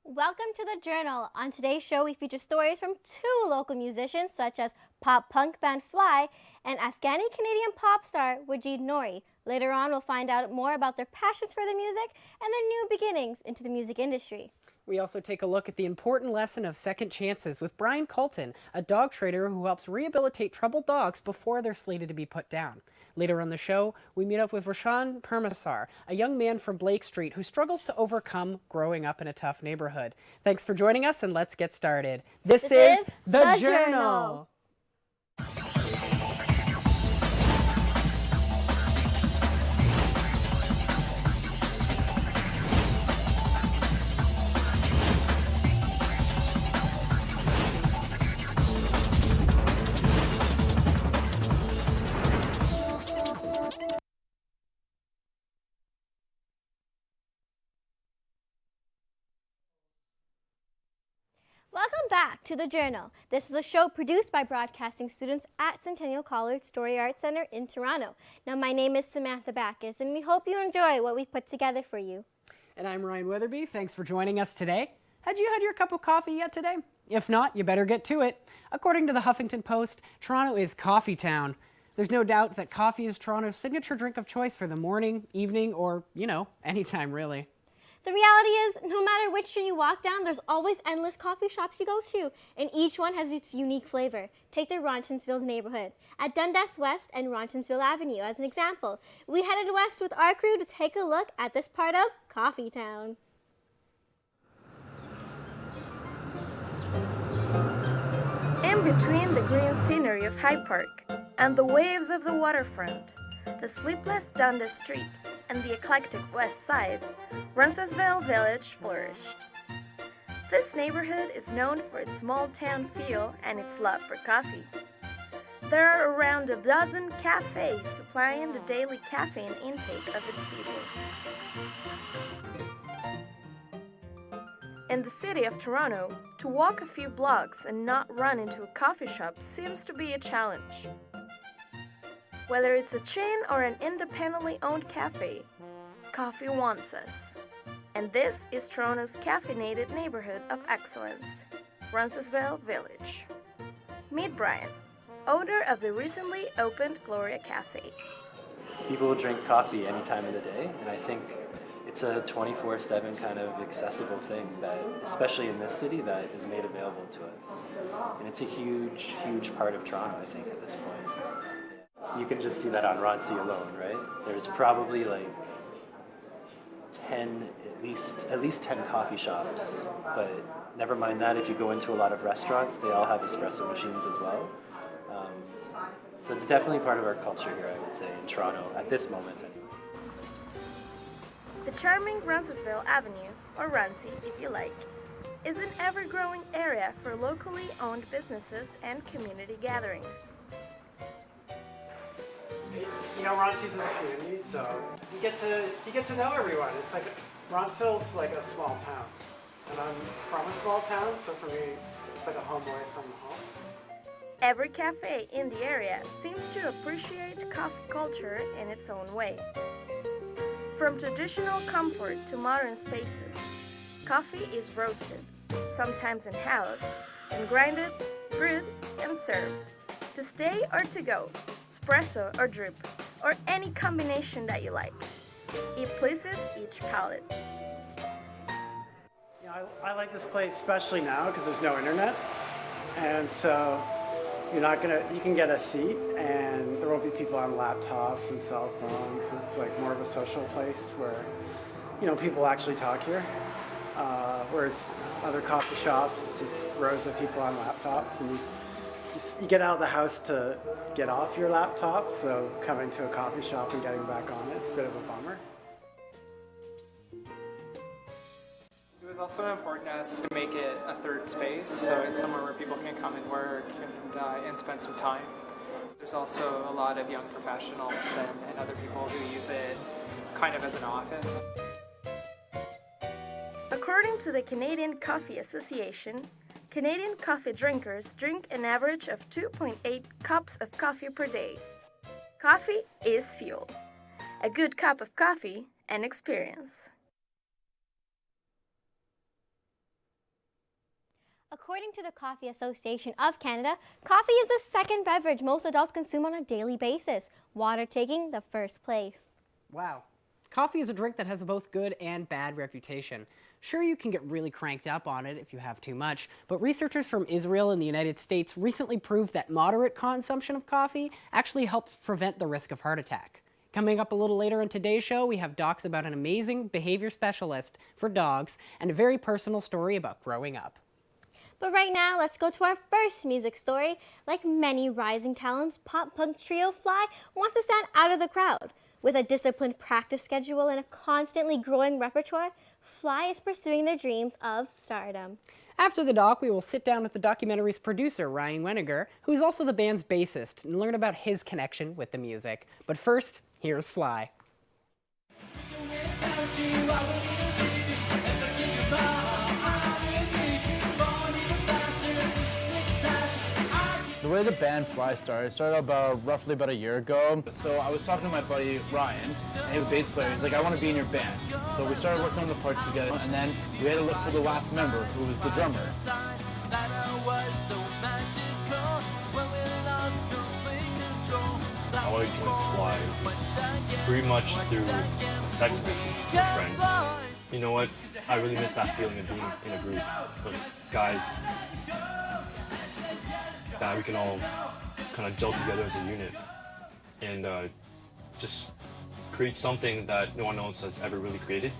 Welcome to the Journal. On today's show, we feature stories from two local musicians such as pop-punk band Fly and Afghani-Canadian pop star Wajid Nori. Later on, we'll find out more about their passions for the music and their new beginnings into the music industry. We also take a look at the important lesson of second chances with Brian Colton, a dog trainer who helps rehabilitate troubled dogs before they're slated to be put down. Later on the show, we meet up with Rashan Permasar, a young man from Blake Street who struggles to overcome growing up in a tough neighborhood. Thanks for joining us, and let's get started. This is The Journal. Welcome back to The Journal. This is a show produced by broadcasting students at Centennial College Story Arts Center in Toronto. Now, my name is Samantha Backus, and we hope you enjoy what we've put together for you. And I'm Ryan Weatherby. Thanks for joining us today. Had you had your cup of coffee yet today? If not, you better get to it. According to the Huffington Post, Toronto is Coffee Town. There's no doubt that coffee is Toronto's signature drink of choice for the morning, evening, or, anytime really. The reality is, no matter which street you walk down, there's always endless coffee shops you go to, and each one has its unique flavor. Take the Ronchtsville's neighborhood. At Dundas West and Ronchtsville Avenue as an example, we headed west with our crew to take a look at this part of Coffee Town. In between the green scenery of Hyde Park and the waves of the waterfront, the sleepless Dundas Street, and the eclectic West Side, Ronchtsville Village flourished. This neighborhood is known for its small town feel and its love for coffee. There are around a dozen cafes supplying the daily caffeine intake of its people. In the city of Toronto, to walk a few blocks and not run into a coffee shop seems to be a challenge. Whether it's a chain or an independently owned cafe, coffee wants us. And this is Toronto's caffeinated neighborhood of excellence, Ronchtsville Village. Meet Brian, owner of the recently opened Gloria Cafe. People drink coffee any time of the day, and I think it's a 24/7 kind of accessible thing that, especially in this city, that is made available to us. And it's a huge, huge part of Toronto, I think, at this point. You can just see that on Roncy alone, right? There's probably like 10, at least 10 coffee shops. But never mind that, if you go into a lot of restaurants, they all have espresso machines as well. So it's definitely part of our culture here, I would say, in Toronto, at this moment anyway. The charming Ronchtsville Avenue, or Roncy if you like, is an ever-growing area for locally owned businesses and community gatherings. Roncy's is a community, so you get to know everyone. It's like Ronchtsville's like a small town, and I'm from a small town, so for me, it's like a home away from home. Every cafe in the area seems to appreciate coffee culture in its own way. From traditional comfort to modern spaces, coffee is roasted, sometimes in-house, and grinded, brewed, and served. To stay or to go, espresso or drip, or any combination that you like. It pleases each palate. I like this place especially now because there's no internet, and so you can get a seat and there won't be people on laptops and cell phones. It's like more of a social place where people actually talk here, whereas other coffee shops, it's just rows of people on laptops, and you get out of the house to get off your laptop, so coming to a coffee shop and getting back on it's a bit of a bummer. It was also important to us to make it a third space, so it's somewhere where people can come and work and spend some time. There's also a lot of young professionals and other people who use it kind of as an office. According to the Canadian Coffee Association, Canadian coffee drinkers drink an average of 2.8 cups of coffee per day. Coffee is fuel. A good cup of coffee, an experience. According to the Coffee Association of Canada, coffee is the second beverage most adults consume on a daily basis, water taking the first place. Wow. Coffee is a drink that has a both good and bad reputation. Sure, you can get really cranked up on it if you have too much, but researchers from Israel and the United States recently proved that moderate consumption of coffee actually helps prevent the risk of heart attack. Coming up a little later in today's show, we have docs about an amazing behavior specialist for dogs and a very personal story about growing up. But right now, let's go to our first music story. Like many rising talents, pop punk trio Fly wants to stand out of the crowd. With a disciplined practice schedule and a constantly growing repertoire, Fly is pursuing their dreams of stardom. After the doc, we will sit down with the documentary's producer, Ryan Wegenast, who is also the band's bassist, and learn about his connection with the music. But first, here's Fly. The way the band Fly started roughly about a year ago. So I was talking to my buddy Ryan, and he was a bass player. He's like, I want to be in your band. So we started working on the parts together, and then we had to look for the last member, who was the drummer. How I joined Fly was pretty much through a text message from a friend. You know what? I really miss that feeling of being in a group with guys that we can all kind of gel together as a unit and just create something that no one else has ever really created.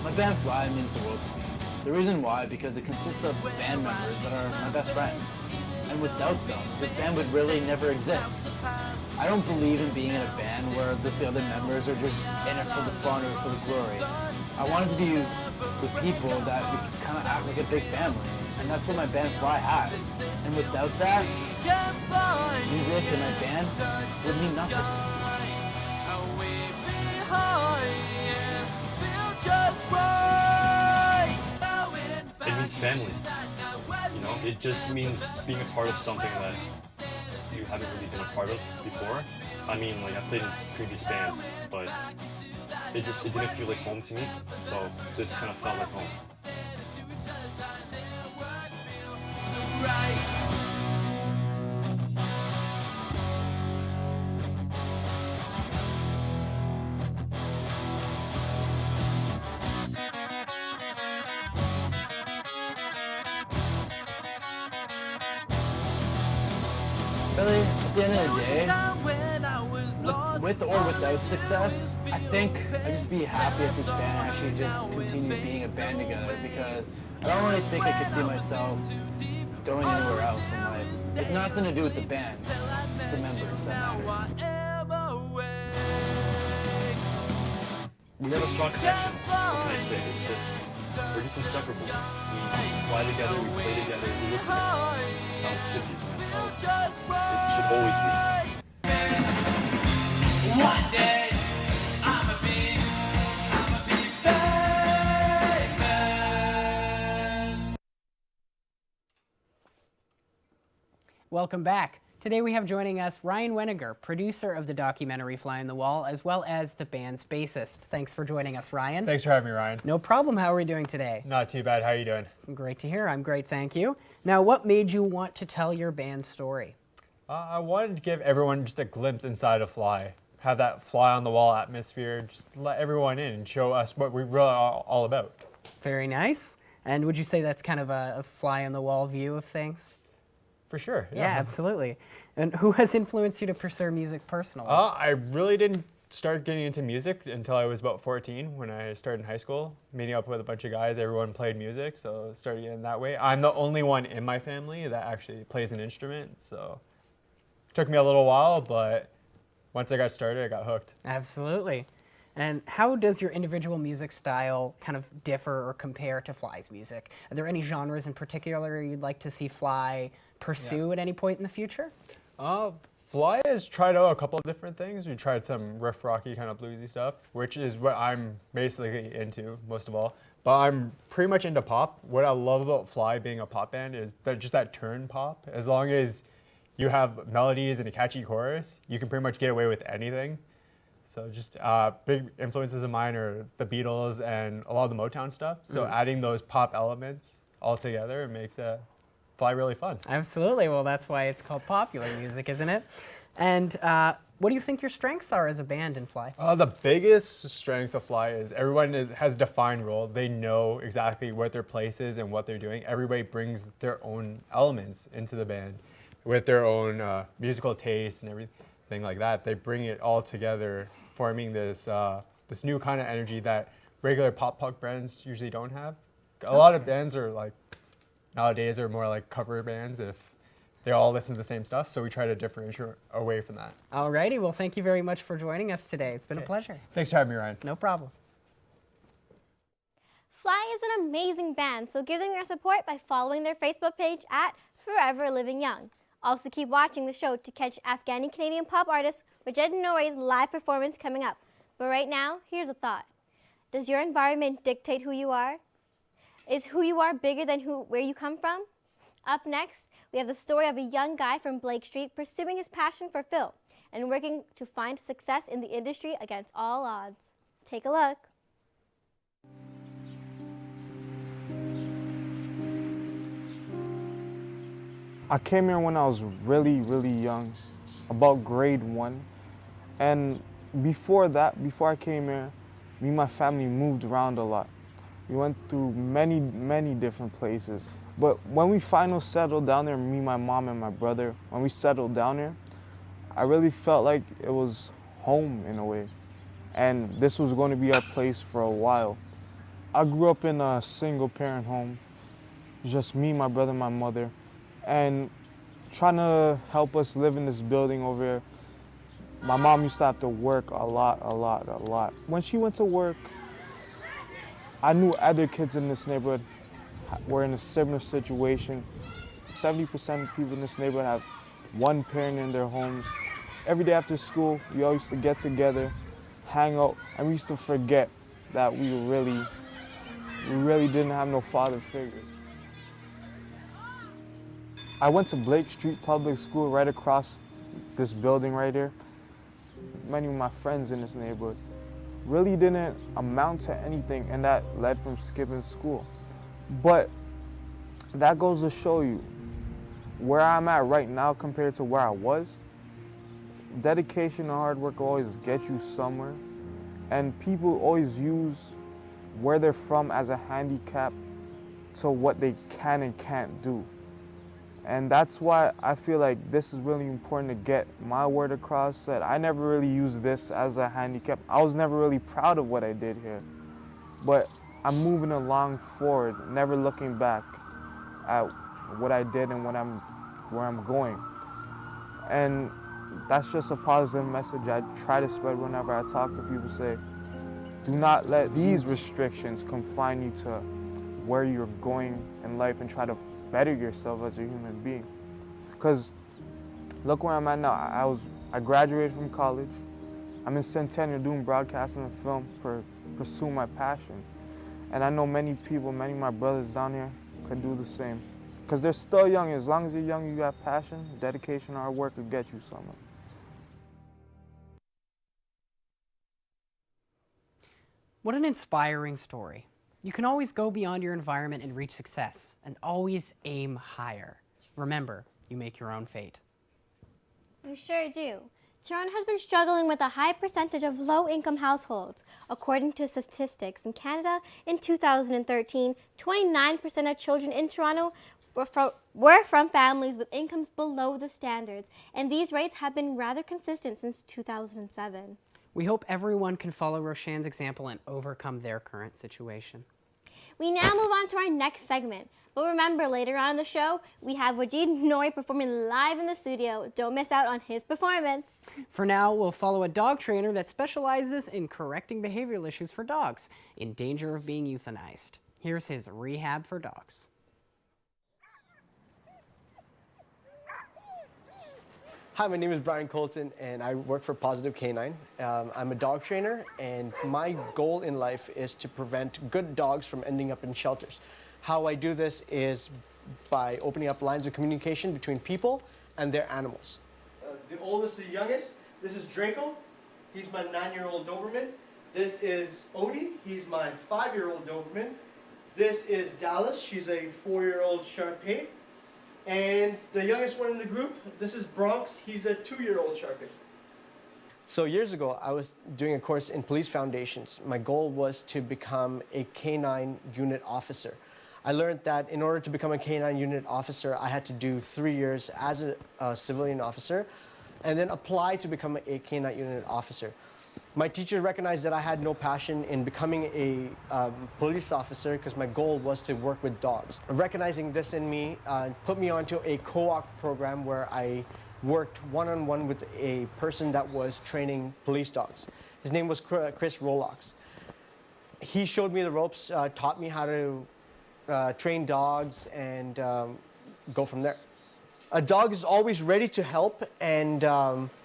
My band Fly means the world to me. The reason why, because it consists of band members that are my best friends. And without them, this band would really never exist. I don't believe in being in a band where the other members are just in it for the fun or for the glory. I wanted to be with people that we could kind of act like a big family. And that's what my band Fly has. And without that, music and my band would mean nothing. It means family. You know, it just means being a part of something that you haven't really been a part of before. I mean, like I played in previous bands, but it didn't feel like home to me. So this kind of felt like home. Really, at the end of the day, with or without success, I think I'd just be happy if this band actually just continued being a band together, because I don't really think I could see myself going anywhere else in life. It's nothing to do with the band, it's the members that matter. We have a strong connection. What can I say? It's just, we're just inseparable. We fly together, we play together, we live together. That's how it should be. That's how it should always be. One day, I'm a big famous. Welcome back. Today we have joining us Ryan Wegenast, producer of the documentary Fly on the Wall, as well as the band's bassist. Thanks for joining us, Ryan. Thanks for having me, Ryan. No problem. How are we doing today? Not too bad. How are you doing? Great to hear. I'm great, thank you. Now, what made you want to tell your band's story? I wanted to give everyone just a glimpse inside of Fly. Have that fly on the wall atmosphere, just let everyone in and show us what we really are all about. Very nice. And would you say that's kind of a fly on the wall view of things? For sure. Yeah, absolutely. And who has influenced you to pursue music personally? I really didn't start getting into music until I was about 14 when I started in high school, meeting up with a bunch of guys. Everyone played music, so started getting that way. I'm the only one in my family that actually plays an instrument, so it took me a little while, but once I got started, I got hooked. Absolutely. And how does your individual music style kind of differ or compare to Fly's music? Are there any genres in particular you'd like to see Fly pursue at any point in the future? Fly has tried out a couple of different things. We tried some riff rocky kind of bluesy stuff, which is what I'm basically into most of all. But I'm pretty much into pop. What I love about Fly being a pop band is that just that turn pop. As long as you have melodies and a catchy chorus, you can pretty much get away with anything. So just big influences of mine are the Beatles and a lot of the Motown stuff. So adding those pop elements all together makes Fly really fun. Absolutely. Well, that's why it's called popular music, isn't it? And what do you think your strengths are as a band in Fly? The biggest strengths of Fly is everyone has a defined role. They know exactly what their place is and what they're doing. Everybody brings their own elements into the band with their own musical taste and everything like that. They bring it all together, forming this this new kind of energy that regular pop punk bands usually don't have. A lot of bands are like nowadays are more like cover bands if they all listen to the same stuff, so we try to differentiate away from that. Alrighty, well, thank you very much for joining us today. It's been a pleasure. Thanks for having me, Ryan. No problem. Fly is an amazing band, so give them your support by following their Facebook page at Forever Living Young. Also keep watching the show to catch Afghani-Canadian pop artist Wajid Nori's live performance coming up. But right now, here's a thought. Does your environment dictate who you are? Is who you are bigger than where you come from? Up next, we have the story of a young guy from Blake Street pursuing his passion for film and working to find success in the industry against all odds. Take a look. I came here when I was really, really young, about grade 1. And before that, before I came here, me and my family moved around a lot. We went through many, many different places. But when we finally settled down there, me, my mom, and my brother, when we settled down here, I really felt like it was home in a way. And this was going to be our place for a while. I grew up in a single-parent home, just me, my brother, and my mother. And trying to help us live in this building over here, my mom used to have to work a lot. When she went to work, I knew other kids in this neighborhood were in a similar situation. 70% of people in this neighborhood have one parent in their homes. Every day after school, we all used to get together, hang out, and we used to forget that we really didn't have no father figure. I went to Blake Street Public School right across this building right here. Many of my friends in this neighborhood really didn't amount to anything, and that led from skipping school. But that goes to show you where I'm at right now compared to where I was. Dedication and hard work will always get you somewhere, and people always use where they're from as a handicap to what they can and can't do. And that's why I feel like this is really important to get my word across, that I never really used this as a handicap. I was never really proud of what I did here. But I'm moving along forward, never looking back at what I did and where I'm going. And that's just a positive message I try to spread whenever I talk to people. Say, do not let these restrictions confine you to where you're going in life, and try to better yourself as a human being. Because look where I'm at now. I graduated from college. I'm in Centennial doing broadcasting and film, pursuing my passion. And I know many people, many of my brothers down here could do the same. Because they're still young. As long as you're young, you got passion, dedication, hard work will get you somewhere. What an inspiring story. You can always go beyond your environment and reach success, and always aim higher. Remember, you make your own fate. You sure do. Toronto has been struggling with a high percentage of low-income households. According to statistics in Canada, in 2013, 29% of children in Toronto were from families with incomes below the standards, and these rates have been rather consistent since 2007. We hope everyone can follow Roshan's example and overcome their current situation. We now move on to our next segment. But remember, later on in the show, we have Wajid Nori performing live in the studio. Don't miss out on his performance. For now, we'll follow a dog trainer that specializes in correcting behavioral issues for dogs in danger of being euthanized. Here's his rehab for dogs. Hi, my name is Brian Colton, and I work for Positive Canine. I'm a dog trainer, and my goal in life is to prevent good dogs from ending up in shelters. How I do this is by opening up lines of communication between people and their animals. The oldest to the youngest, this is Draco. He's my 9-year-old Doberman. This is Odie. He's my 5-year-old Doberman. This is Dallas. She's a 4-year-old Shar-Pei. And the youngest one in the group, this is Bronx. He's a 2-year-old Shar-Pei. So years ago, I was doing a course in police foundations. My goal was to become a canine unit officer. I learned that in order to become a canine unit officer, I had to do 3 years as a civilian officer and then apply to become a canine unit officer. My teacher recognized that I had no passion in becoming a police officer because my goal was to work with dogs. Recognizing this in me put me onto a co-op program where I worked one-on-one with a person that was training police dogs. His name was Chris Rolox. He showed me the ropes, taught me how to train dogs, and go from there. A dog is always ready to help and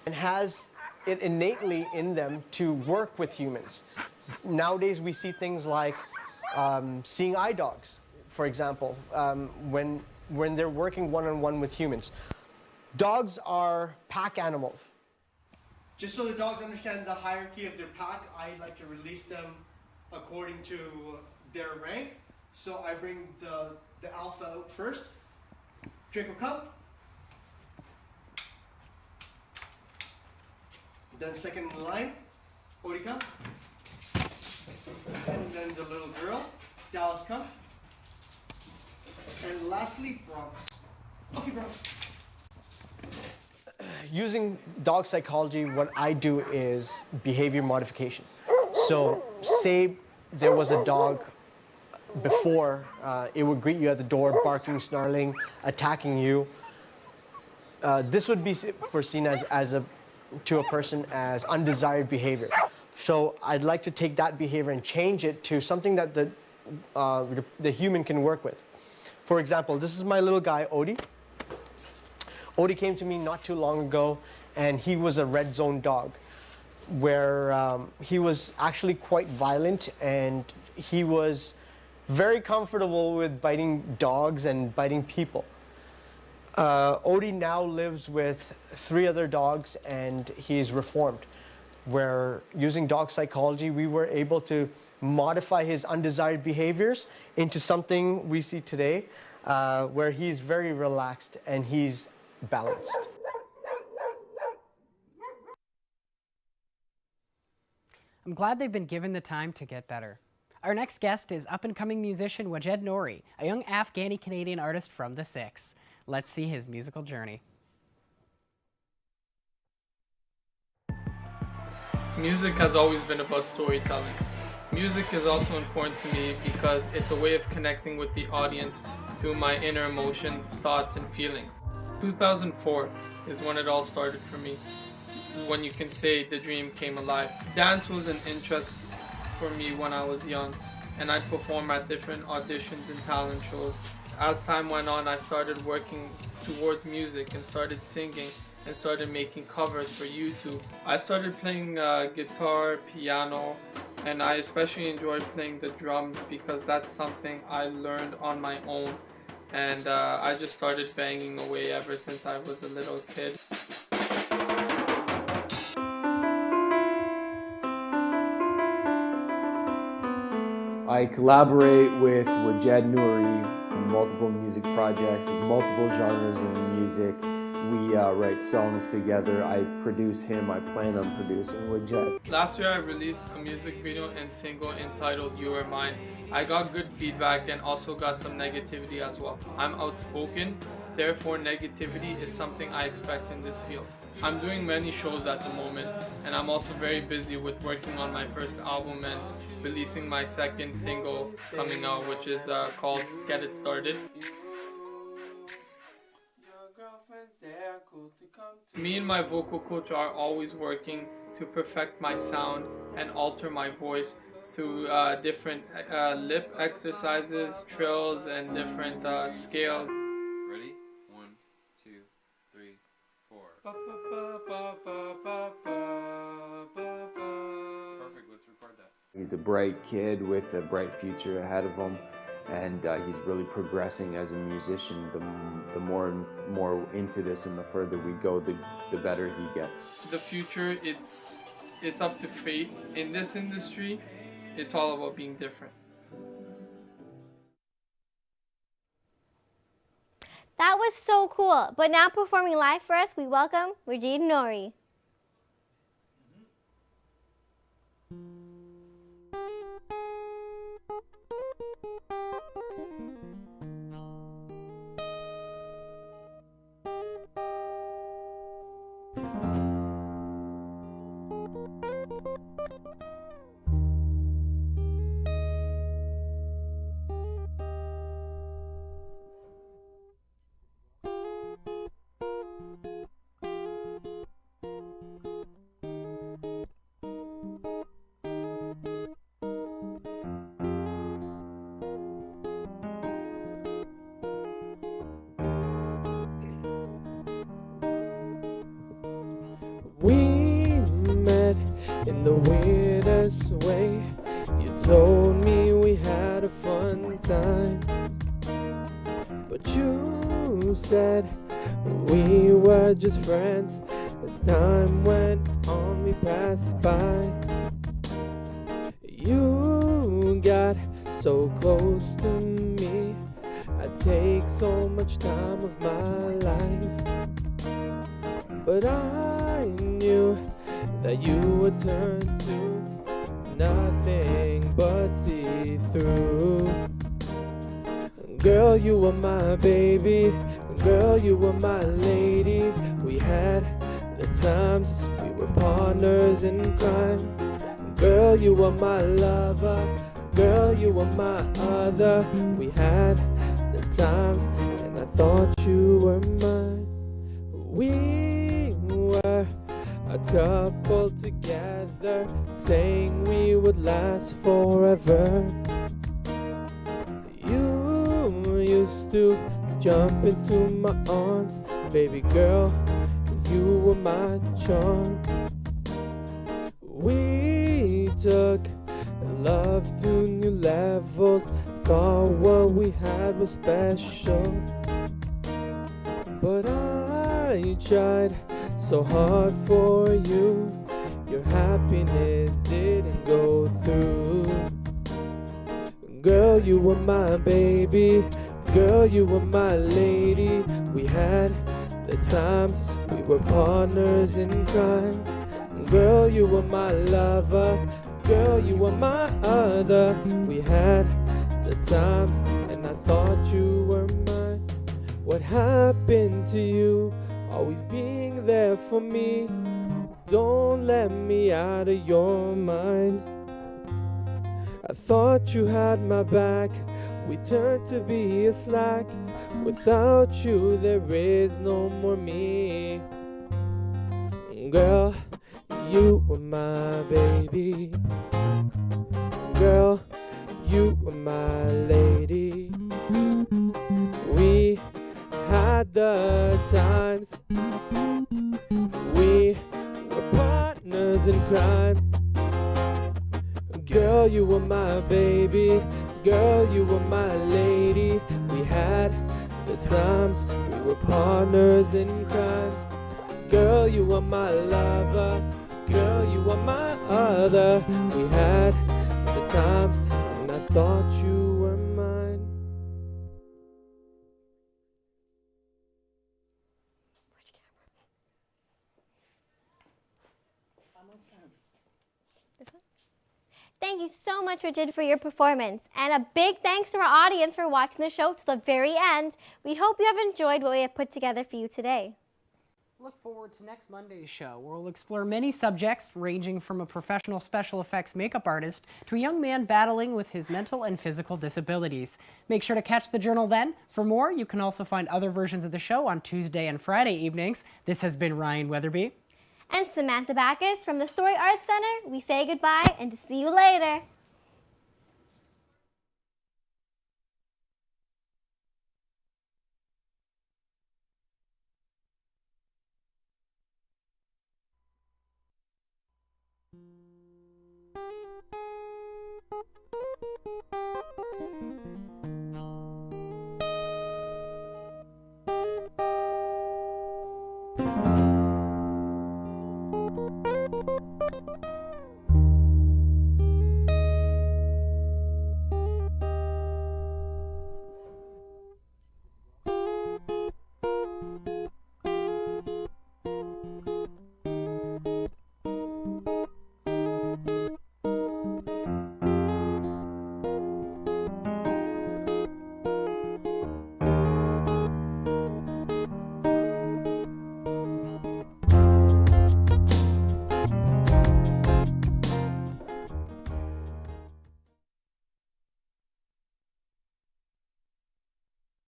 has it innately in them to work with humans. Nowadays we see things like seeing eye dogs, for example, when they're working one-on-one with humans. Dogs are pack animals. Just so the dogs understand the hierarchy of their pack, I like to release them according to their rank. So I bring the alpha out first. Draco, come. Then second in the line, Odie, come. And then the little girl, Dallas, come. And lastly, Bronx. Okay, Bronx. Using dog psychology, what I do is behavior modification. So say there was a dog before, it would greet you at the door, barking, snarling, attacking you. This would be foreseen to a person as undesired behavior. So I'd like to take that behavior and change it to something that the human can work with. For example, this is my little guy, Odie. Odie came to me not too long ago, and he was a red zone dog, where he was actually quite violent, and he was very comfortable with biting dogs and biting people. Odie now lives with 3 other dogs, and he's reformed, where using dog psychology, we were able to modify his undesired behaviors into something we see today, where he's very relaxed and he's balanced. I'm glad they've been given the time to get better. Our next guest is up-and-coming musician Wajid Nori, a young Afghani-Canadian artist from the Six. Let's see his musical journey. Music has always been about storytelling. Music is also important to me because it's a way of connecting with the audience through my inner emotions, thoughts, and feelings. 2004 is when it all started for me, when you can say the dream came alive. Dance was an interest for me when I was young, and I'd perform at different auditions and talent shows. As time went on, I started working towards music and started singing and started making covers for YouTube. I started playing guitar, piano, and I especially enjoyed playing the drums because that's something I learned on my own. And I just started banging away ever since I was a little kid. I collaborate with Wajid Nori on multiple music projects with multiple genres of music. We write songs together. I produce him. I plan on producing Wajid. Last year I released a music video and single entitled You Are Mine. I got good feedback and also got some negativity as well. I'm outspoken, therefore negativity is something I expect in this field. I'm doing many shows at the moment, and I'm also very busy with working on my first album and releasing my second single coming out, which is called Get It Started. Me and my vocal coach are always working to perfect my sound and alter my voice through different lip exercises, trills, and different scales. Ready? 1, 2, 3, 4. Perfect, let's record that. He's a bright kid with a bright future ahead of him, and he's really progressing as a musician. The more and more into this and the further we go, the better he gets. The future, it's up to fate. In this industry, it's all about being different. That was so cool. But now performing live for us, we welcome Wajid Nori. We met in the weirdest way. You told me we had a fun time, but you said we were just friends. As time went on, we passed by. You got so close to me. I take so much time of my life, but I knew that you would turn to nothing but see-through. Girl, you were my baby. Girl, you were my lady. We had the times, we were partners in crime. Girl, you were my lover. Girl, you were my other. We had the times, and I thought you were mine. We were a couple together, saying we would last forever. You used to jump into my arms, baby girl, you were my charm. We took love to new levels, thought what we had was special, but I tried so hard for you. Your happiness didn't go through. Girl, you were my baby. Girl, you were my lady. We had the times, we were partners in crime. Girl, you were my lover. Girl, you were my other. We had the times, and I thought you were mine. What happened to you? Always being there for me. Don't let me out of your mind. I thought you had my back. We turned to be a slack. Without you, there is no more me. Girl, you were my baby. Girl, you were my lady. We had the times. We were partners in crime. Girl, you were my baby. Girl, you were my lady. We had the times. We were partners in crime. Girl, you were my lover. Girl, you were my other. We had the times, and I thought you were mine. Thank you so much, Richard, for your performance. And a big thanks to our audience for watching the show to the very end. We hope you have enjoyed what we have put together for you today. Look forward to next Monday's show, where we'll explore many subjects ranging from a professional special effects makeup artist to a young man battling with his mental and physical disabilities. Make sure to catch the journal then. For more, you can also find other versions of the show on Tuesday and Friday evenings. This has been Ryan Weatherby and Samantha Backus from the Story Arts Center. We say goodbye and to see you later.